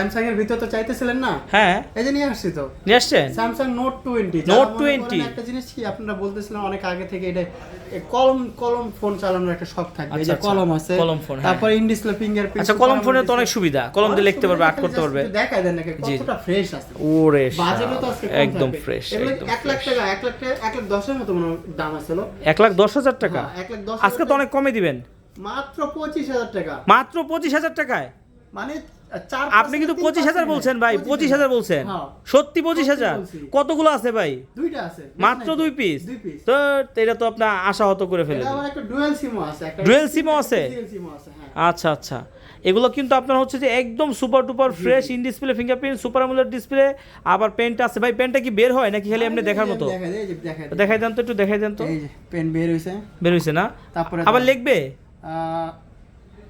Samsung এর ভিতর তো চাইতেছিলেন না? হ্যাঁ, এই যে নিয়ে আসছি তো। নিয়ে আসছেন স্যামসাং নোট 20। নোট 20 একটা জিনিস কি আপনারা বলতেছিলেন অনেক আগে থেকে, এটা কলম ফোন চালানোর একটা শখ থাকবে। এই যে কলম আছে, কলম ফোন, তারপর ইন ডিসপ্লে ফিঙ্গারপ্রিন্ট। আচ্ছা, কলম ফোনে তো অনেক সুবিধা, কলম দিয়ে লিখতে পারবে, আর্ট করতে পারবে। দেখাই দেন নাকি কতটা ফ্রেশ আছে। ওরে বাজেটও তো আজকে একদম ফ্রেশ, এগুলো একদম 1 লাখ টাকা, 1,10,000 এর মতো মনে হয় দাম আছিল। 1,10,000 টাকা? 1,10,000 আজকে তো অনেক কমে দিবেন, মাত্র 25,000 টাকা। মাত্র 25,000 টাকায়? মানে আপনি কিন্তু 25,000 বলছেন ভাই, 25,000 বলছেন? সত্যি 25,000? কতগুলো আছে ভাই? দুইটা আছে মাত্র 2 পিস? তো এটা তো আপনার আশাহত করে ফেলে। এটা আমার একটা ডুয়াল সিমও আছে, একটা ডুয়াল সিমও আছে? হ্যাঁ। আচ্ছা আচ্ছা, এগুলো কিন্তু আপনার হচ্ছে যে একদম super টুপার fresh, in display fingerprint, super AMOLED display, আবার পেনটা আছে। ভাই পেনটা কি বের হয় নাকি খালি এমনি দেখার মতো? দেখাই দেন তো, একটু দেখাই দেন তো। এই যে পেন বের হইছে, বের হইছে না? তারপরে আবার লিখবে?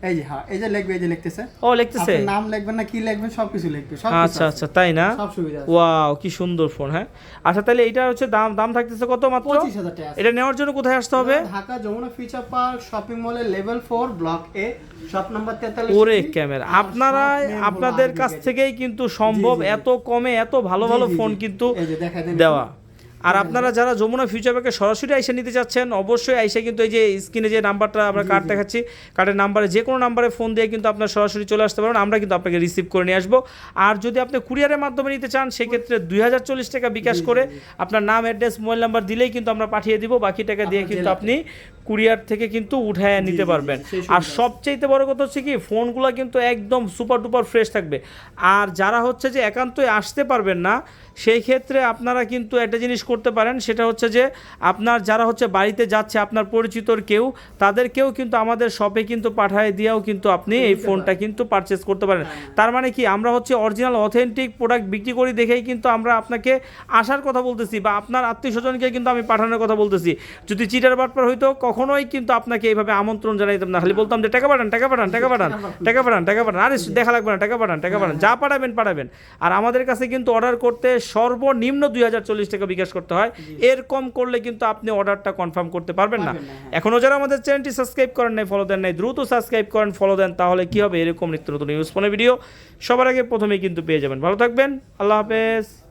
এই যে হ্যাঁ, এই যে লিখবে, এই যে লিখতেছে। ও লিখতেছে, আপনি নাম লিখবেন না কি লিখবেন সবকিছু লিখবে, সবকিছু। আচ্ছা আচ্ছা, তাই না? সব সুবিধা আছে। ওয়াও, কি সুন্দর ফোন। হ্যাঁ, আচ্ছা তাহলে এটা হচ্ছে দাম থাকতেছে কত? মাত্র 25,000 টাকা। এটা নেওয়ার জন্য কোথায় আসতে হবে? Dhaka Jamuna future park shopping মলে level 4 block A shop number 43। ওরে ক্যামেরা, আপনাদের কাছ থেকেই কিন্তু সম্ভব এত কমে এত ভালো ভালো ফোন কিন্তু দেওয়া। আর আপনারা যারা যমুনা ফিউচার পার্কে সরাসরি আইসা নিতে চাচ্ছেন, অবশ্যই আইসা কিন্তু এই যে স্ক্রিনে যে নাম্বারটা আমরা কার্ড দেখাচ্ছি, কার্ডের নাম্বারে যে কোনো নাম্বারে ফোন দিয়ে কিন্তু আপনার সরাসরি চলে আসতে পারবেন, আমরা কিন্তু আপনাকে রিসিভ করে নিয়ে আসবো। আর যদি আপনি কুরিয়ারের মাধ্যমে নিতে চান, সেক্ষেত্রে 2040 টাকা বিকাশ করে আপনার নাম, অ্যাড্রেস, মোবাইল নাম্বার দিলেই কিন্তু আমরা পাঠিয়ে দিব। বাকি টাকা দিয়ে কিন্তু আপনি কুরিয়ার থেকে কিন্তু উঠায় নিতে পারবেন। আর সবচেয়ে বড় কথা হচ্ছে কি, ফোনগুলো কিন্তু একদম সুপার ডুপার ফ্রেশ থাকবে। আর যারা হচ্ছে যে একান্তই আসতে পারবেন না, সেই ক্ষেত্রে আপনারা কিন্তু একটা জিনিস করতে পারেন, সেটা হচ্ছে যে আপনার যারা হচ্ছে বাড়িতে যাচ্ছে, আপনার পরিচিতর কেউ, তাদেরকেও কিন্তু আমাদের শপে কিন্তু পাঠিয়ে দিয়েও কিন্তু আপনি এই ফোনটা কিন্তু পারচেস করতে পারেন। তার মানে কি, আমরা হচ্ছে অরিজিনাল অথেন্টিক প্রোডাক্ট বিক্রি করি দেখেই কিন্তু আমরা আপনাকে আসার কথা বলতেছি, বা আপনার আত্মীয় স্বজনকে কিন্তু আমি পাঠানোর কথা বলতেছি। যদি চিটার বাটপার হইতো, কখনোই কিন্তু আপনাকে এইভাবে আমন্ত্রণ জানাইতাম না। খালি বলতাম যে টাকা পাঠান, টাকা পাঠান, টাকা পাঠান, টাকা পাঠান, টাকা পাঠান, আরে দেখা লাগবে না, টাকা পাঠান, টাকা পাঠান, যা পাঠাবেন। আর আমাদের কাছে কিন্তু অর্ডার করতে সর্বনিম্ন 2040 টাকা বিকাশ করতে হয়। এর কম করলে কিন্তু আপনি অর্ডারটা কনফার্ম করতে পারবেন না। এখনও যারা আমাদের চ্যানেলটি সাবস্ক্রাইব করেন নাই, ফলো দেন নাই, দ্রুত সাবস্ক্রাইব করেন, ফলো দেন, তাহলে কি হবে, এরকম নিত্য নতুন ইউজ ফোনের ভিডিও সবার আগে প্রথমেই কিন্তু পেয়ে যাবেন। ভালো থাকবেন, আল্লাহ হাফেজ।